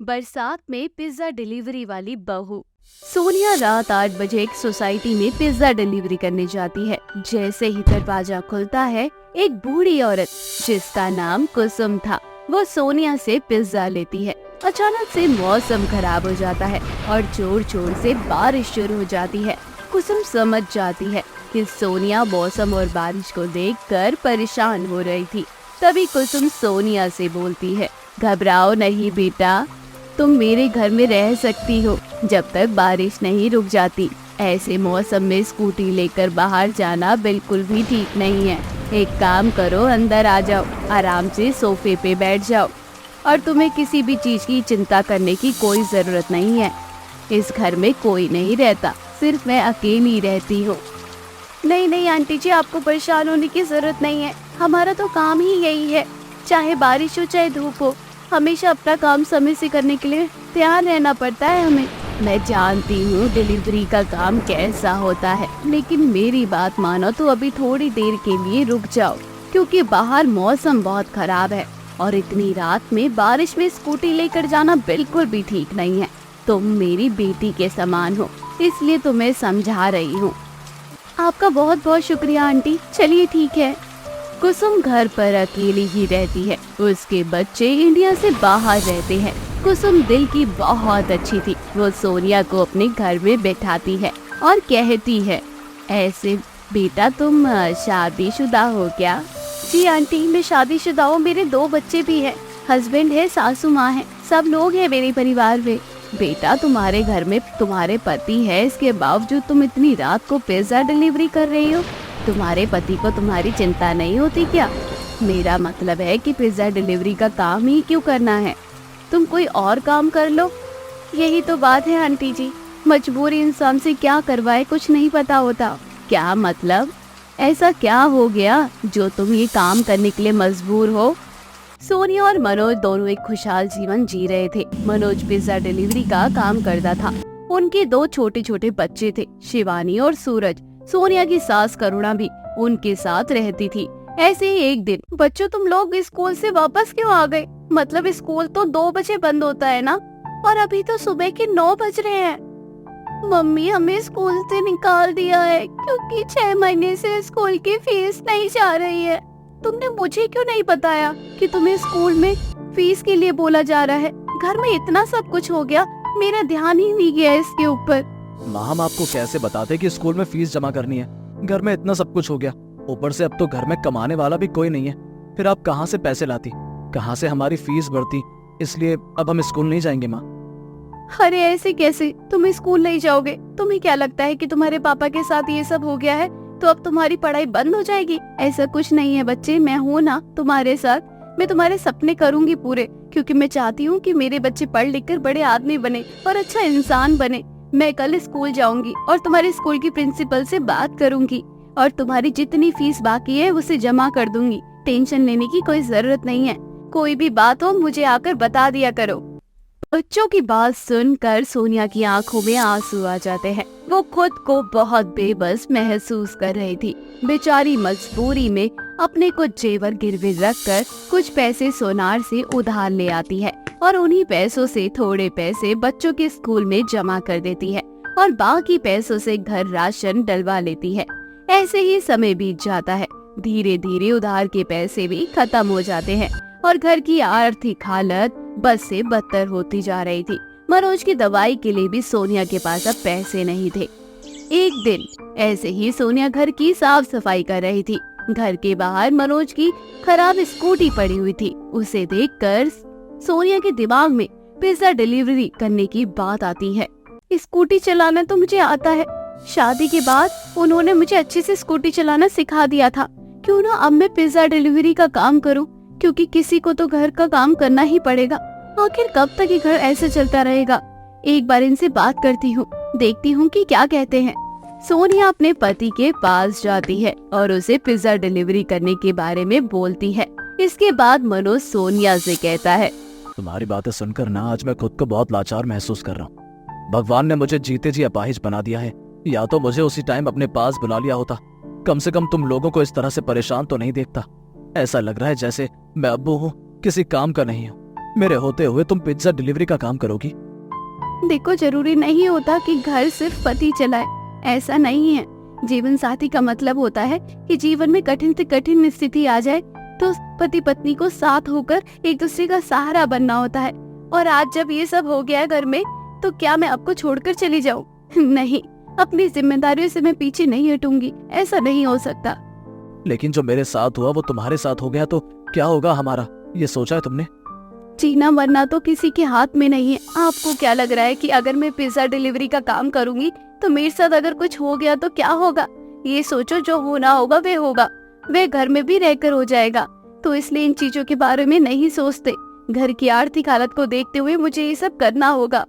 बरसात में pizza delivery वाली बहू। सोनिया रात 8 बजे एक सोसाइटी में पिज्जा डिलीवरी करने जाती है। जैसे ही दरवाजा खुलता है, एक बूढ़ी औरत जिसका नाम कुसुम था, वो सोनिया से पिज्जा लेती है। अचानक से मौसम खराब हो जाता है और जोर जोर से बारिश शुरू हो जाती है। कुसुम समझ जाती है कि सोनिया मौसम और बारिश को देखकर परेशान हो रही थी। तभी कुसुम सोनिया से बोलती है, घबराओ नहीं बेटा, तुम मेरे घर में रह सकती हो जब तक बारिश नहीं रुक जाती। ऐसे मौसम में स्कूटी लेकर बाहर जाना बिल्कुल भी ठीक नहीं है। एक काम करो, अंदर आ जाओ, आराम से सोफे पे बैठ जाओ और तुम्हें किसी भी चीज की चिंता करने की कोई जरूरत नहीं है। इस घर में कोई नहीं रहता, सिर्फ मैं अकेली रहती हूँ। नहीं नहीं आंटी जी, आपको परेशान होने की जरूरत नहीं है। हमारा तो काम ही यही है, चाहे बारिश हो चाहे धूप हो, हमेशा अपना काम समय से करने के लिए तैयार रहना पड़ता है हमें। मैं जानती हूँ डिलीवरी का काम कैसा होता है, लेकिन मेरी बात मानो तो अभी थोड़ी देर के लिए रुक जाओ, क्योंकि बाहर मौसम बहुत खराब है और इतनी रात में बारिश में स्कूटी लेकर जाना बिल्कुल भी ठीक नहीं है। तुम मेरी बेटी के समान हो, इसलिए तुम्हें समझा रही हूँ। आपका बहुत बहुत शुक्रिया आंटी, चलिए ठीक है। कुसुम घर पर अकेली ही रहती है। उसके बच्चे इंडिया से बाहर रहते हैं। कुसुम दिल की बहुत अच्छी थी। वो सोनिया को अपने घर में बैठाती है और कहती है, ऐसे बेटा तुम शादीशुदा हो क्या? जी आंटी, मैं शादीशुदा हूँ, मेरे 2 बच्चे भी हैं, हस्बैंड है, सासू माँ है, सब लोग हैं मेरे परिवार में। बेटा तुम्हारे घर में तुम्हारे पति है, इसके बावजूद तुम इतनी रात को पिज्जा डिलीवरी कर रही हो। तुम्हारे पति को तुम्हारी चिंता नहीं होती क्या? मेरा मतलब है कि पिज्जा डिलीवरी का काम ही क्यों करना है, तुम कोई और काम कर लो। यही तो बात है आंटी जी, मजबूरी इंसान से क्या करवाए कुछ नहीं पता होता। क्या मतलब? ऐसा क्या हो गया जो तुम ये काम करने के लिए मजबूर हो? सोनिया और मनोज दोनों एक खुशहाल जीवन जी रहे थे। मनोज पिज्जा डिलीवरी का काम करता था। उनके 2 छोटे छोटे बच्चे थे, शिवानी और सूरज। सोनिया की सास करुणा भी उनके साथ रहती थी। ऐसे ही एक दिन, बच्चों तुम लोग स्कूल से वापस क्यों आ गए? मतलब स्कूल तो 2 बजे बंद होता है ना, और अभी तो सुबह के 9 बज रहे हैं। मम्मी, हमें स्कूल से निकाल दिया है क्योंकि 6 महीने से स्कूल की फीस नहीं जा रही है। तुमने मुझे क्यों नहीं बताया कि तुम्हें स्कूल में फीस के लिए बोला जा रहा है? घर में इतना सब कुछ हो गया, मेरा ध्यान ही नहीं गया इसके ऊपर। माँ, हम आपको कैसे बताते कि स्कूल में फीस जमा करनी है? घर में इतना सब कुछ हो गया, ऊपर से अब तो घर में कमाने वाला भी कोई नहीं है। फिर आप कहाँ से पैसे लाती, कहाँ से हमारी फीस भरती? इसलिए अब हम स्कूल नहीं जाएंगे माँ। अरे ऐसे कैसे, तुम स्कूल नहीं जाओगे? तुम्हें क्या लगता है कि तुम्हारे पापा के साथ ये सब हो गया है तो अब तुम्हारी पढ़ाई बंद हो जाएगी? ऐसा कुछ नहीं है बच्चे, मैं हूँ ना तुम्हारे साथ। मैं तुम्हारे सपने करूँगी पूरे, क्योंकि मैं चाहती हूँ कि मेरे बच्चे पढ़ लिख कर बड़े आदमी बने और अच्छा इंसान बने। मैं कल स्कूल जाऊंगी और तुम्हारे स्कूल की प्रिंसिपल से बात करूंगी और तुम्हारी जितनी फीस बाकी है उसे जमा कर दूंगी। टेंशन लेने की कोई जरूरत नहीं है। कोई भी बात हो मुझे आकर बता दिया करो। बच्चों की बात सुनकर सोनिया की आंखों में आंसू आ जाते हैं। वो खुद को बहुत बेबस महसूस कर रही थी। बेचारी मजबूरी में अपने कुछ जेवर गिरवी रखकर कुछ पैसे सोनार से उधार ले आती है और उन्हीं पैसों से थोड़े पैसे बच्चों के स्कूल में जमा कर देती है और बाकी पैसों से घर राशन डलवा लेती है। ऐसे ही समय बीत जाता है। धीरे धीरे उधार के पैसे भी खत्म हो जाते हैं और घर की आर्थिक हालत बद से बदतर होती जा रही थी। मनोज की दवाई के लिए भी सोनिया के पास अब पैसे नहीं थे। एक दिन ऐसे ही सोनिया घर की साफ सफाई कर रही थी। घर के बाहर मनोज की खराब स्कूटी पड़ी हुई थी। उसे देखकर सोनिया के दिमाग में पिज्जा डिलीवरी करने की बात आती है। स्कूटी चलाना तो मुझे आता है, शादी के बाद उन्होंने मुझे अच्छे से स्कूटी चलाना सिखा दिया था। क्यों ना अब मैं पिज्जा डिलीवरी का काम करूं, क्योंकि किसी को तो घर का काम करना ही पड़ेगा। आखिर कब तक ये घर ऐसे चलता रहेगा? एक बार इनसे बात करती हूँ, देखती हूँ कि क्या कहते हैं। सोनिया अपने पति के पास जाती है और उसे पिज्जा डिलीवरी करने के बारे में बोलती है। इसके बाद मनोज सोनिया से कहता है, तुम्हारी बातें सुनकर ना आज मैं खुद को बहुत लाचार महसूस कर रहा हूँ। भगवान ने मुझे जीते जी अपाहिज बना दिया है। या तो मुझे उसी टाइम अपने पास बुला लिया होता। कम से कम तुम लोगों को इस तरह से परेशान तो नहीं देखता। ऐसा लग रहा है जैसे मैं अब्बू हूँ, किसी काम का नहीं हूँ। मेरे होते हुए तुम पिज्जा डिलीवरी का काम करोगी? देखो, जरूरी नहीं होता कि घर सिर्फ पति चलाए, ऐसा नहीं है। जीवन साथी का मतलब होता है कि जीवन में कठिन से कठिन स्थिति आ जाए तो पति पत्नी को साथ होकर एक दूसरे का सहारा बनना होता है। और आज जब ये सब हो गया है घर में, तो क्या मैं आपको छोड़कर चली जाऊं? नहीं, अपनी जिम्मेदारियों से मैं पीछे नहीं हटूंगी, ऐसा नहीं हो सकता। लेकिन जो मेरे साथ हुआ वो तुम्हारे साथ हो गया तो क्या होगा हमारा, ये सोचा है तुमने? जीना मरना तो किसी के हाथ में नहीं है। आपको क्या लग रहा है कि अगर मैं पिज्जा डिलीवरी का काम करूंगी तो मेरे साथ अगर कुछ हो गया तो क्या होगा? ये सोचो, जो होना होगा वे होगा, वे घर में भी रहकर हो जाएगा। तो इसलिए इन चीजों के बारे में नहीं सोचते। घर की आर्थिक हालत को देखते हुए मुझे ये सब करना होगा।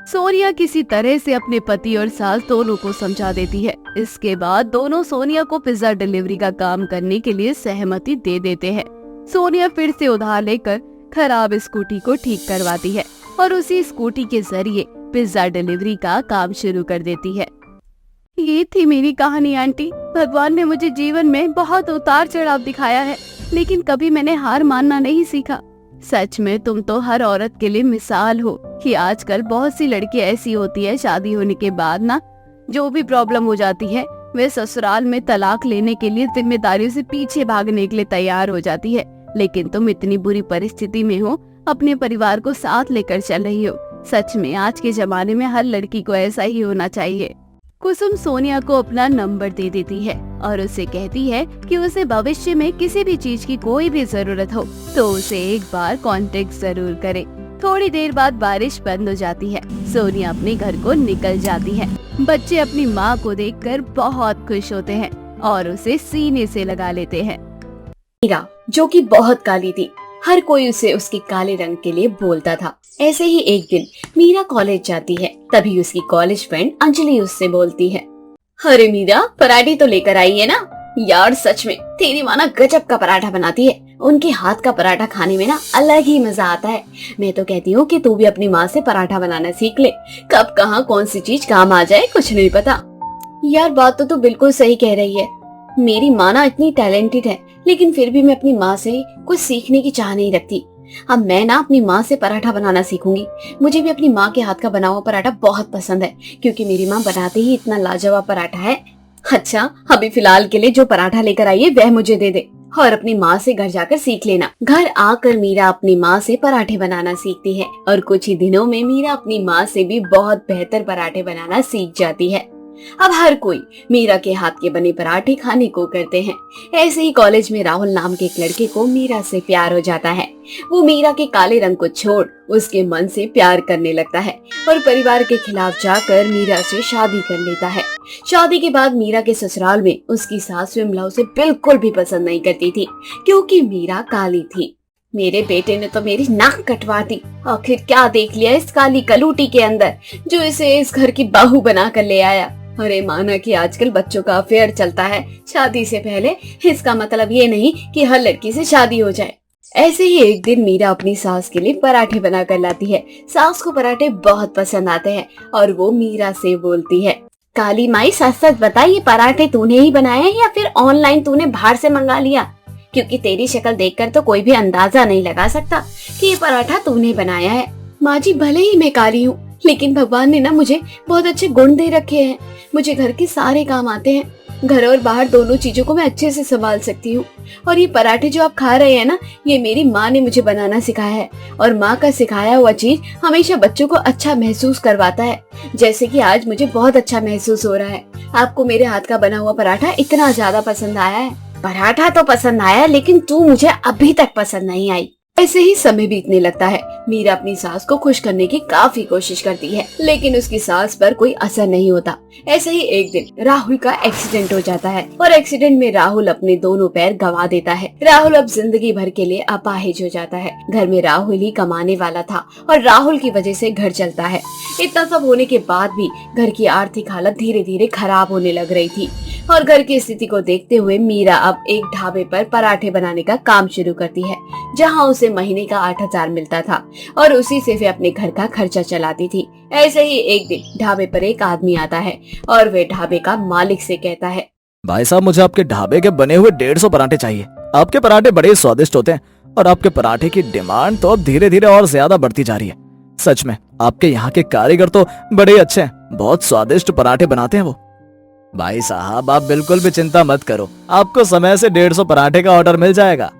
सोनिया किसी तरह से अपने पति और सास दोनों को समझा देती है। इसके बाद दोनों सोनिया को पिज्जा डिलीवरी का काम करने के लिए सहमति दे देते हैं। सोनिया फिर से उधार लेकर खराब स्कूटी को ठीक करवाती है और उसी स्कूटी के जरिए पिज्जा डिलीवरी का काम शुरू कर देती है। ये थी मेरी कहानी आंटी। भगवान ने मुझे जीवन में बहुत उतार चढ़ाव दिखाया है, लेकिन कभी मैंने हार मानना नहीं सीखा। सच में तुम तो हर औरत के लिए मिसाल हो कि आजकल बहुत सी लड़कियां ऐसी होती है, शादी होने के बाद ना जो भी प्रॉब्लम हो जाती है वे ससुराल में तलाक लेने के लिए जिम्मेदारियों से पीछे भागने के लिए तैयार हो जाती है। लेकिन तुम इतनी बुरी परिस्थिति में हो, अपने परिवार को साथ लेकर चल रही हो। सच में आज के जमाने में हर लड़की को ऐसा ही होना चाहिए। कुसुम सोनिया को अपना नंबर दे देती है और उसे कहती है कि उसे भविष्य में किसी भी चीज की कोई भी जरूरत हो तो उसे एक बार कांटेक्ट जरूर करे। थोड़ी देर बाद बारिश बंद हो जाती है। सोनिया अपने घर को निकल जाती है। बच्चे अपनी माँ को देखकर बहुत खुश होते हैं और उसे सीने से लगा लेते हैं। मीरा, जो कि बहुत काली थी, हर कोई उसे उसके काले रंग के लिए बोलता था। ऐसे ही एक दिन मीरा कॉलेज जाती है, तभी उसकी कॉलेज फ्रेंड अंजलि उससे बोलती है, अरे मीरा, पराठे तो लेकर आई है ना? यार सच में तेरी माँ ना गजब का पराठा बनाती है। उनके हाथ का पराठा खाने में ना अलग ही मजा आता है। मैं तो कहती हूँ कि तू भी अपनी माँ से पराठा बनाना सीख ले। कब कहाँ कौन सी चीज काम आ जाए कुछ नहीं पता। यार बात तो तू बिल्कुल सही कह रही है। मेरी माँ ना इतनी टैलेंटेड है, लेकिन फिर भी मैं अपनी माँ से कुछ सीखने की चाह नहीं रखती। अब मैं ना अपनी माँ से पराठा बनाना सीखूंगी। मुझे भी अपनी माँ के हाथ का बना हुआ पराठा बहुत पसंद है, क्योंकि मेरी माँ बनाते ही इतना लाजवाब पराठा है। अच्छा, अभी फिलहाल के लिए जो पराठा लेकर आई है वह मुझे दे दे और अपनी माँ से घर जाकर सीख लेना। घर आकर मीरा अपनी माँ से पराठे बनाना सीखती है और कुछ ही दिनों में मीरा अपनी माँ से भी बहुत बेहतर पराठे बनाना सीख जाती है। अब हर कोई मीरा के हाथ के बने पराठे खाने को करते हैं। ऐसे ही कॉलेज में राहुल नाम के एक लड़के को मीरा से प्यार हो जाता है। वो मीरा के काले रंग को छोड़ उसके मन से प्यार करने लगता है और परिवार के खिलाफ जाकर मीरा से शादी कर लेता है। शादी के बाद मीरा के ससुराल में उसकी सास विमला उसे बिल्कुल भी पसंद नहीं करती थी, क्योंकि मीरा काली थी। मेरे बेटे ने तो मेरी नाक कटवा दी। आखिर क्या देख लिया इस काली कलूटी के अंदर जो इसे इस घर की बहू बना कर ले आया। अरे माना कि आजकल बच्चों का अफेयर चलता है शादी से पहले, इसका मतलब ये नहीं कि हर लड़की से शादी हो जाए। ऐसे ही एक दिन मीरा अपनी सास के लिए पराठे बना कर लाती है। सास को पराठे बहुत पसंद आते हैं और वो मीरा से बोलती है, काली माई सच सच बता, ये पराठे तूने ही बनाए हैं या फिर ऑनलाइन तूने बाहर से मंगा लिया? क्योंकि तेरी शक्ल देखकर तो कोई भी अंदाजा नहीं लगा सकता कि ये पराठा तूने बनाया है। माँ जी, भले ही मैं काली हूँ, लेकिन भगवान ने ना मुझे बहुत अच्छे गुण दे रखे हैं। मुझे घर के सारे काम आते हैं। घर और बाहर दोनों चीजों को मैं अच्छे से संभाल सकती हूँ। और ये पराठे जो आप खा रहे हैं ना, ये मेरी माँ ने मुझे बनाना सिखाया है। और माँ का सिखाया हुआ चीज हमेशा बच्चों को अच्छा महसूस करवाता है। जैसे कि आज मुझे बहुत अच्छा महसूस हो रहा है। आपको मेरे हाथ का बना हुआ पराठा इतना ज्यादा पसंद आया है। पराठा तो पसंद आया, लेकिन तू मुझे अभी तक पसंद नहीं आई। ऐसे ही समय बीतने लगता है। मीरा अपनी सास को खुश करने की काफी कोशिश करती है, लेकिन उसकी सास पर कोई असर नहीं होता। ऐसे ही एक दिन राहुल का एक्सीडेंट हो जाता है और एक्सीडेंट में राहुल अपने दोनों पैर गंवा देता है। राहुल अब जिंदगी भर के लिए अपाहिज हो जाता है। घर में राहुल ही कमाने वाला था और राहुल की वजह से घर चलता है। इतना सब होने के बाद भी घर की आर्थिक हालत धीरे धीरे खराब होने लग रही थी और घर की स्थिति को देखते हुए मीरा अब एक ढाबे पर पराठे बनाने का काम शुरू करती है, जहां उसे महीने का 8,000 मिलता था और उसी से वे अपने घर का खर्चा चलाती थी। ऐसे ही एक दिन ढाबे पर एक आदमी आता है और वे ढाबे का मालिक से कहता है, भाई साहब, मुझे आपके ढाबे के बने हुए 150 पराठे चाहिए। आपके पराठे बड़े स्वादिष्ट होते हैं और आपके पराठे की डिमांड तो अब धीरे धीरे और ज्यादा बढ़ती जा रही है। सच में आपके यहाँ के कारीगर तो बड़े ही अच्छे हैं, बहुत स्वादिष्ट पराठे बनाते हैं वो। भाई साहब आप बिल्कुल भी चिंता मत करो, आपको समय से 150 पराठे का ऑर्डर मिल जाएगा।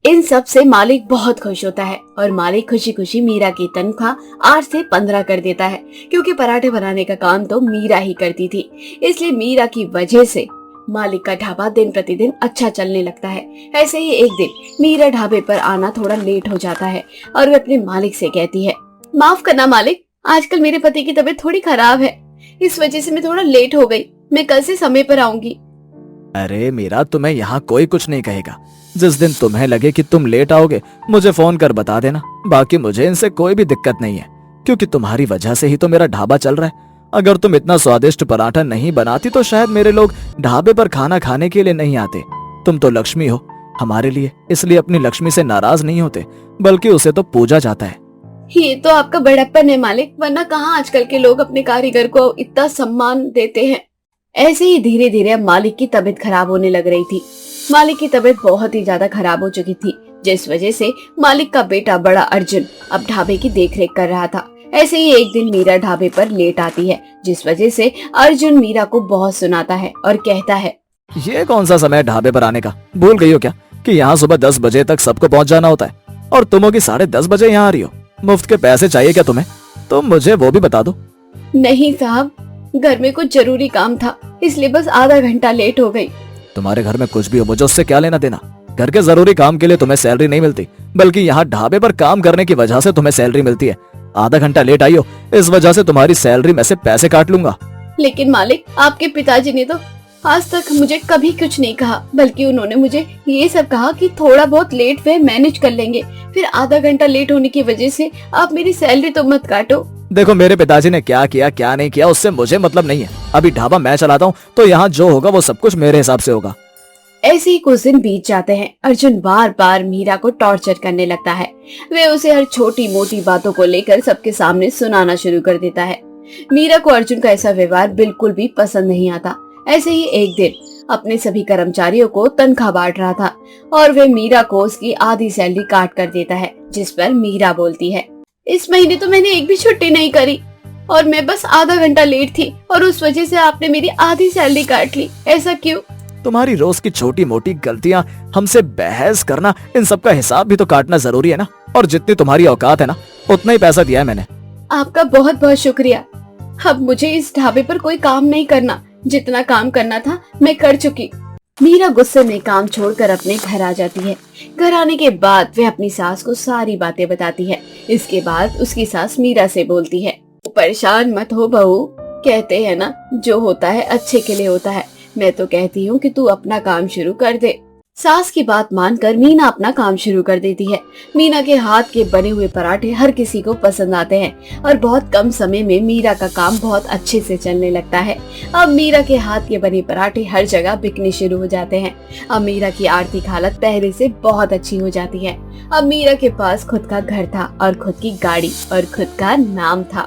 इन सब से मालिक बहुत खुश होता है और मालिक खुशी खुशी मीरा की तनख्वाह 8 से 15 कर देता है, क्योंकि पराठे बनाने का काम तो मीरा ही करती थी। इसलिए मीरा की वजह से मालिक का ढाबा दिन प्रतिदिन अच्छा चलने लगता है। ऐसे ही एक दिन मीरा ढाबे पर आना थोड़ा लेट हो जाता है और वे अपने मालिक से कहती है, माफ करना मालिक, आजकल मेरे पति की तबीयत थोड़ी खराब है, इस वजह से मैं थोड़ा लेट हो गई। मैं कल से समय पर आऊंगी। अरे मीरा, तुम्हें यहाँ कोई कुछ नहीं कहेगा। जिस दिन तुम्हें लगे कि तुम लेट आओगे मुझे फोन कर बता देना। बाकी मुझे इनसे कोई भी दिक्कत नहीं है, क्योंकि तुम्हारी वजह से ही तो मेरा ढाबा चल रहा है। अगर तुम इतना स्वादिष्ट पराठा नहीं बनाती तो शायद मेरे लोग ढाबे पर खाना खाने के लिए नहीं आते। तुम तो लक्ष्मी हो हमारे लिए, इसलिए अपनी लक्ष्मी से नाराज नहीं होते, बल्कि उसे तो पूजा जाता है। ये तो आपका बड़प्पन है मालिक, वरना कहाँ आजकल के लोग अपने कारीगर को इतना सम्मान देते हैं। ऐसे ही धीरे धीरे अब मालिक की तबीयत खराब होने लग रही थी। मालिक की तबीयत बहुत ही ज्यादा खराब हो चुकी थी, जिस वजह से मालिक का बेटा बड़ा अर्जुन अब ढाबे की देखरेख कर रहा था। ऐसे ही एक दिन मीरा ढाबे पर लेट आती है, जिस वजह से अर्जुन मीरा को बहुत सुनाता है और कहता है, ये कौन सा समय है ढाबे पर आने का? भूल गई हो क्या कि यहाँ सुबह 10 बजे तक सबको पहुँच जाना होता है और तुम होगी 10:30 बजे यहाँ आ रही हो? मुफ्त के पैसे चाहिए क्या तुम्हें? तो मुझे वो भी बता दो। नहीं साहब, घर में कुछ जरूरी काम था, इसलिए बस आधा घंटा लेट हो गई। तुम्हारे घर में कुछ भी हो, मुझे उससे क्या लेना देना? घर के जरूरी काम के लिए तुम्हें सैलरी नहीं मिलती, बल्कि यहाँ ढाबे पर काम करने की वजह से तुम्हें सैलरी मिलती है। आधा घंटा लेट आई हो, इस वजह से तुम्हारी सैलरी में से पैसे काट लूंगा। लेकिन मालिक, आपके पिताजी ने तो आज तक मुझे कभी कुछ नहीं कहा, बल्कि उन्होंने मुझे ये सब कहा कि थोड़ा बहुत लेट वे मैनेज कर लेंगे, फिर आधा घंटा लेट होने की वजह से आप मेरी सैलरी तो मत काटो। देखो, मेरे पिताजी ने क्या किया क्या नहीं किया उससे मुझे मतलब नहीं है। अभी ढाबा मैं चलाता हूँ, तो यहाँ जो होगा वो सब कुछ मेरे हिसाब से होगा। ऐसे ही कुछ दिन बीत जाते हैं। अर्जुन बार बार मीरा को टॉर्चर करने लगता है। वे उसे हर छोटी मोटी बातों को लेकर सबके सामने सुनाना शुरू कर देता है। मीरा को अर्जुन का ऐसा व्यवहार बिल्कुल भी पसंद नहीं आता। ऐसे ही एक दिन अपने सभी कर्मचारियों को तनख्वाह बांट रहा था और वे मीरा को उसकी आधी सैलरी काट कर देता है, जिस पर मीरा बोलती है, इस महीने तो मैंने एक भी छुट्टी नहीं करी और मैं बस आधा घंटा लेट थी और उस वजह से आपने मेरी आधी सैलरी काट ली, ऐसा क्यों? तुम्हारी रोज की छोटी मोटी गलतियां हमसे बहस करना, इन सब का हिसाब भी तो काटना जरूरी है ना। और जितनी तुम्हारी औकात है ना, उतना ही पैसा दिया है मैंने। आपका बहुत बहुत शुक्रिया। अब मुझे इस ढाबे पर कोई काम नहीं करना, जितना काम करना था मैं कर चुकी। मीरा गुस्से में काम छोड़कर अपने घर आ जाती है। घर आने के बाद वह अपनी सास को सारी बातें बताती है। इसके बाद उसकी सास मीरा से बोलती है, परेशान मत हो बहू, कहते हैं ना जो होता है अच्छे के लिए होता है। मैं तो कहती हूँ कि तू अपना काम शुरू कर दे। सास की बात मानकर मीना अपना काम शुरू कर देती है। मीना के हाथ के बने हुए पराठे हर किसी को पसंद आते हैं और बहुत कम समय में मीरा का काम बहुत अच्छे से चलने लगता है। अब मीरा के हाथ के बने पराठे हर जगह बिकने शुरू हो जाते हैं। अब मीरा की आर्थिक हालत पहले से बहुत अच्छी हो जाती है। अब मीरा के पास खुद का घर था और खुद की गाड़ी और खुद का नाम था।